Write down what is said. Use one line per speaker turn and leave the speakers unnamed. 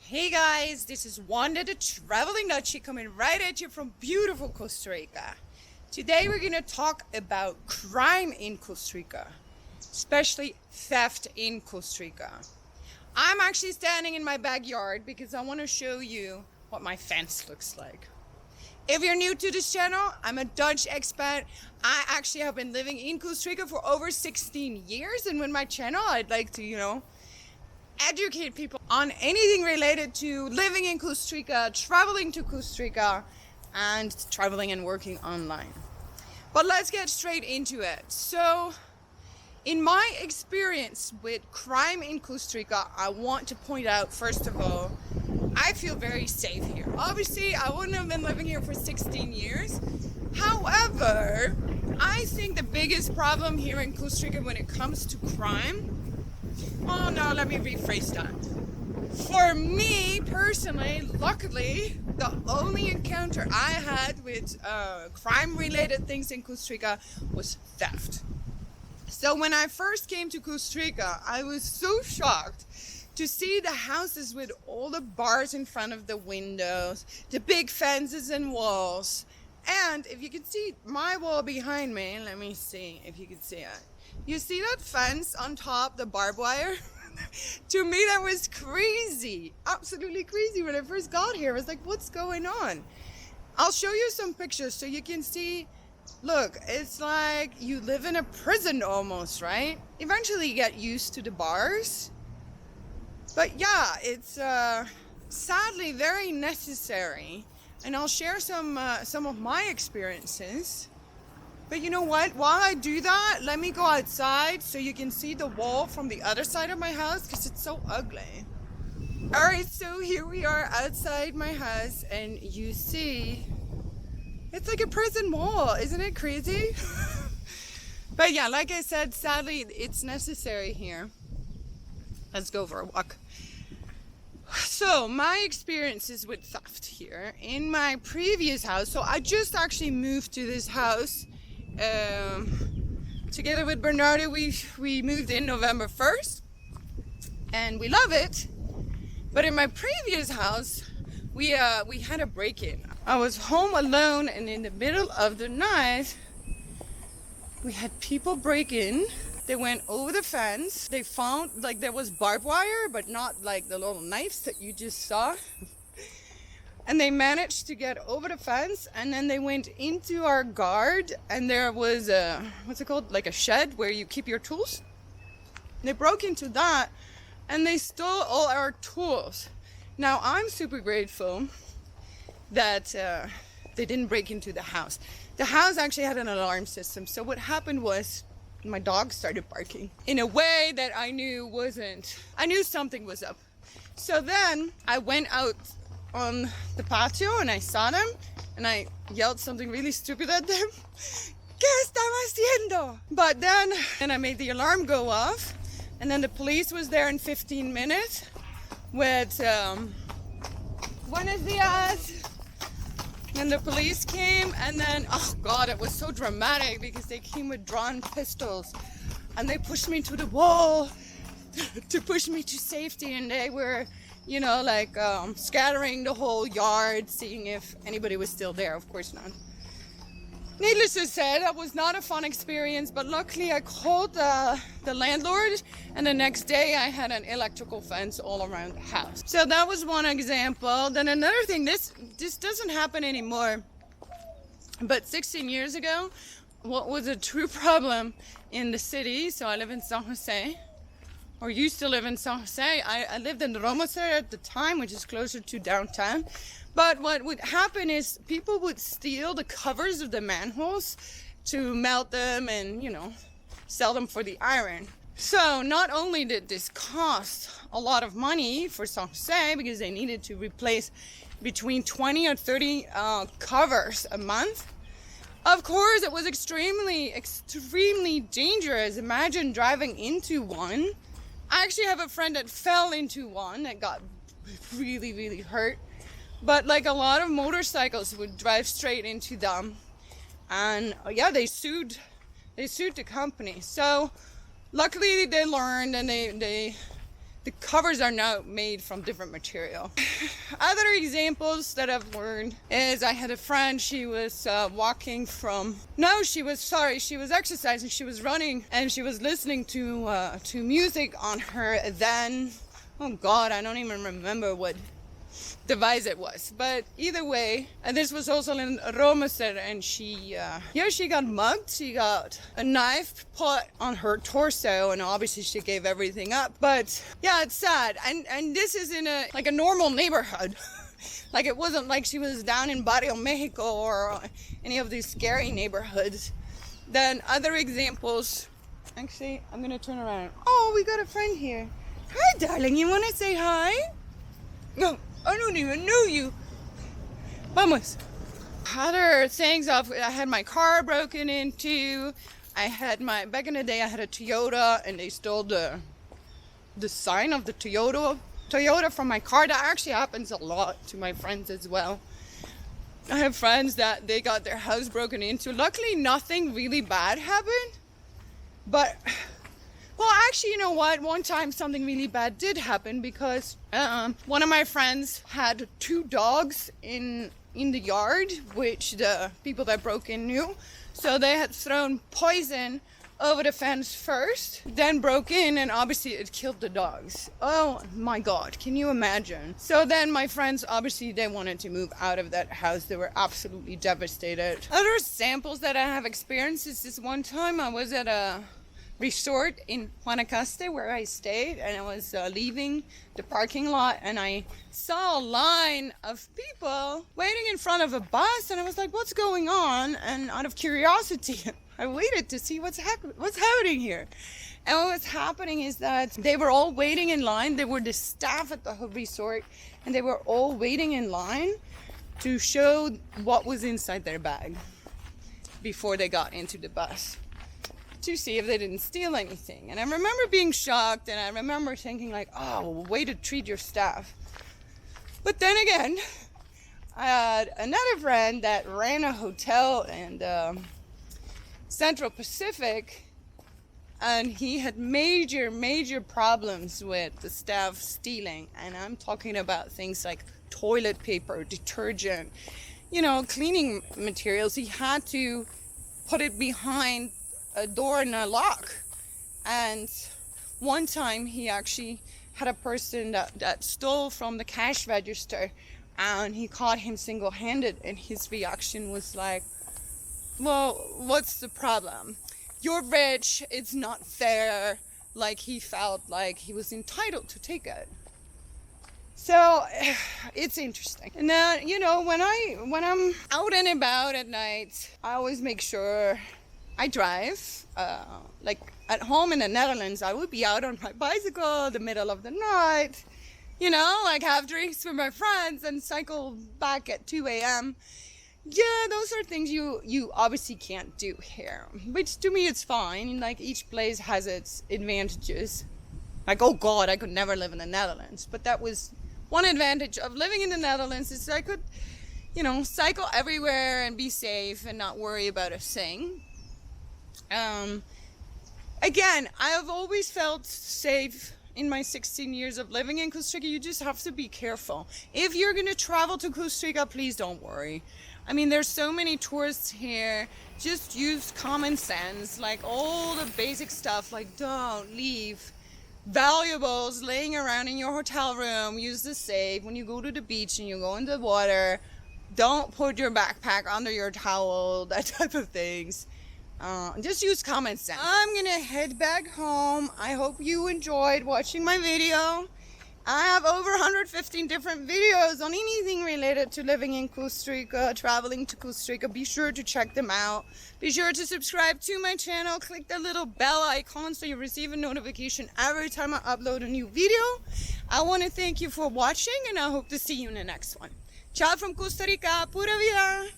Hey guys, this is Wanda the traveling Dutchie coming right at you from beautiful Costa Rica. Today we're going to talk about crime in Costa Rica, especially theft in Costa Rica. I'm actually standing in my backyard because I want to show you what my fence looks like. If you're new to this channel, I'm a Dutch expat. I actually have been living in Costa Rica for over 16 years, and with my channel I'd like to, educate people on anything related to living in Costa Rica, traveling to Costa Rica, and traveling and working online. But let's get straight into it. So, in my experience with crime in Costa Rica, I want to point out, first of all, I feel very safe here. Obviously, I wouldn't have been living here for 16 years. However, I think the biggest problem here in Costa Rica when it comes to crime, oh no, let me rephrase that. For me personally, luckily, the only encounter I had with crime-related things in Costa Rica was theft. So when I first came to Costa Rica, I was so shocked to see the houses with all the bars in front of the windows, the big fences and walls. And if you can see my wall behind me, let me see if you can see it. You see that fence on top, the barbed wire? To me, that was crazy. Absolutely crazy. When I first got here, I was like, what's going on? I'll show you some pictures so you can see. Look, it's like you live in a prison almost, right? Eventually you get used to the bars. But yeah, it's sadly very necessary. And I'll share some of my experiences. But you know what? While I do that, let me go outside so you can see the wall from the other side of my house because it's so ugly. Alright, so here we are outside my house and you see it's like a prison wall. Isn't it crazy? But yeah, like I said, sadly, it's necessary here. Let's go for a walk. So, my experiences with theft here in my previous house. So, I just actually moved to this house. Together with Bernardo, we moved in November 1st. And we love it. But in my previous house, we had a break-in. I was home alone, and in the middle of the night, we had people break in. They went over the fence. They found, like, there was barbed wire, but not like the little knives that you just saw. And they managed to get over the fence, and then they went into our guard, and there was a, what's it called? Like a shed where you keep your tools. They broke into that, and they stole all our tools. Now, I'm super grateful that they didn't break into the house. The house actually had an alarm system, so what happened was, my dog started barking in a way that I knew something was up. So then I went out on the patio and I saw them and I yelled something really stupid at them. ¿Qué están haciendo? But then I made the alarm go off, and then the police was there in 15 minutes with Buenos dias. And the police came, and then, oh God, it was so dramatic because they came with drawn pistols and they pushed me to the wall to push me to safety, and they were, scattering the whole yard, seeing if anybody was still there. Of course not. Needless to say, that was not a fun experience, but luckily I called the landlord, and the next day I had an electrical fence all around the house. So that was one example. Then another thing, this doesn't happen anymore, but 16 years ago, what was a true problem in the city, so I live in San Jose, or used to live in San Jose. I lived in Ramos at the time, which is closer to downtown. But what would happen is people would steal the covers of the manholes to melt them and, sell them for the iron. So not only did this cost a lot of money for San Jose because they needed to replace between 20 or 30 covers a month. Of course, it was extremely dangerous. Imagine driving into one. I actually have a friend that fell into one that got really, really hurt. But like a lot of motorcycles would drive straight into them, and yeah, they sued the company. So luckily they learned, and they the covers are now made from different material. Other examples that I've learned is I had a friend, she was she was exercising, she was running, and she was listening to music on her then, oh God, I don't even remember what device it was, but either way, and this was also in Romeser, and she got mugged. She got a knife put on her torso, and obviously she gave everything up. But yeah, it's sad, and this is in a normal neighborhood. Like, it wasn't like she was down in Barrio Mexico or any of these scary neighborhoods. Then other examples, actually, I'm gonna turn around. Oh, we got a friend here. Hi, darling, you wanna say hi? No, I don't even know you. Vamos. Other things, I had my car broken into. Back in the day, I had a Toyota, and they stole the sign of the Toyota from my car. That actually happens a lot to my friends as well. I have friends that they got their house broken into. Luckily, nothing really bad happened. But, well, actually, you know what? One time something really bad did happen, because one of my friends had 2 dogs in the yard, which the people that broke in knew. So they had thrown poison over the fence first, then broke in, and obviously it killed the dogs. Oh my God, can you imagine? So then my friends, obviously they wanted to move out of that house. They were absolutely devastated. Other samples that I have experienced is this one time I was at a resort in Guanacaste where I stayed, and I was leaving the parking lot, and I saw a line of people waiting in front of a bus, and I was like, what's going on? And out of curiosity, I waited to see what's happening here. And what was happening is that they were all waiting in line. They were the staff at the resort, and they were all waiting in line to show what was inside their bag before they got into the bus, to see if they didn't steal anything. And I remember being shocked, and I remember thinking like, oh, way to treat your staff. But then again, I had another friend that ran a hotel in Central Pacific, and he had major problems with the staff stealing. And I'm talking about things like toilet paper, detergent, cleaning materials. He had to put it behind a door and a lock. And one time he actually had a person that stole from the cash register, and he caught him single-handed, and his reaction was like, well, what's the problem? You're rich, it's not fair. Like, he felt like he was entitled to take it. So it's interesting. And then, when I'm out and about at night, I always make sure I drive. Like at home in the Netherlands, I would be out on my bicycle in the middle of the night, have drinks with my friends and cycle back at 2 a.m. Yeah, those are things you obviously can't do here, which to me it's fine. Like, each place has its advantages. Like, oh God, I could never live in the Netherlands. But that was one advantage of living in the Netherlands, is I could, cycle everywhere and be safe and not worry about a thing. Again, I have always felt safe in my 16 years of living in Costa Rica. You just have to be careful. If you're going to travel to Costa Rica, please don't worry. I mean, there's so many tourists here. Just use common sense, like all the basic stuff, like don't leave valuables laying around in your hotel room. Use the safe. When you go to the beach and you go in the water, don't put your backpack under your towel, that type of things. Just use common sense. I'm gonna head back home. I hope you enjoyed watching my video. I have over 115 different videos on anything related to living in Costa Rica, traveling to Costa Rica. Be sure to check them out. Be sure to subscribe to my channel. Click the little bell icon so you receive a notification every time I upload a new video. I want to thank you for watching, and I hope to see you in the next one. Ciao from Costa Rica. Pura vida.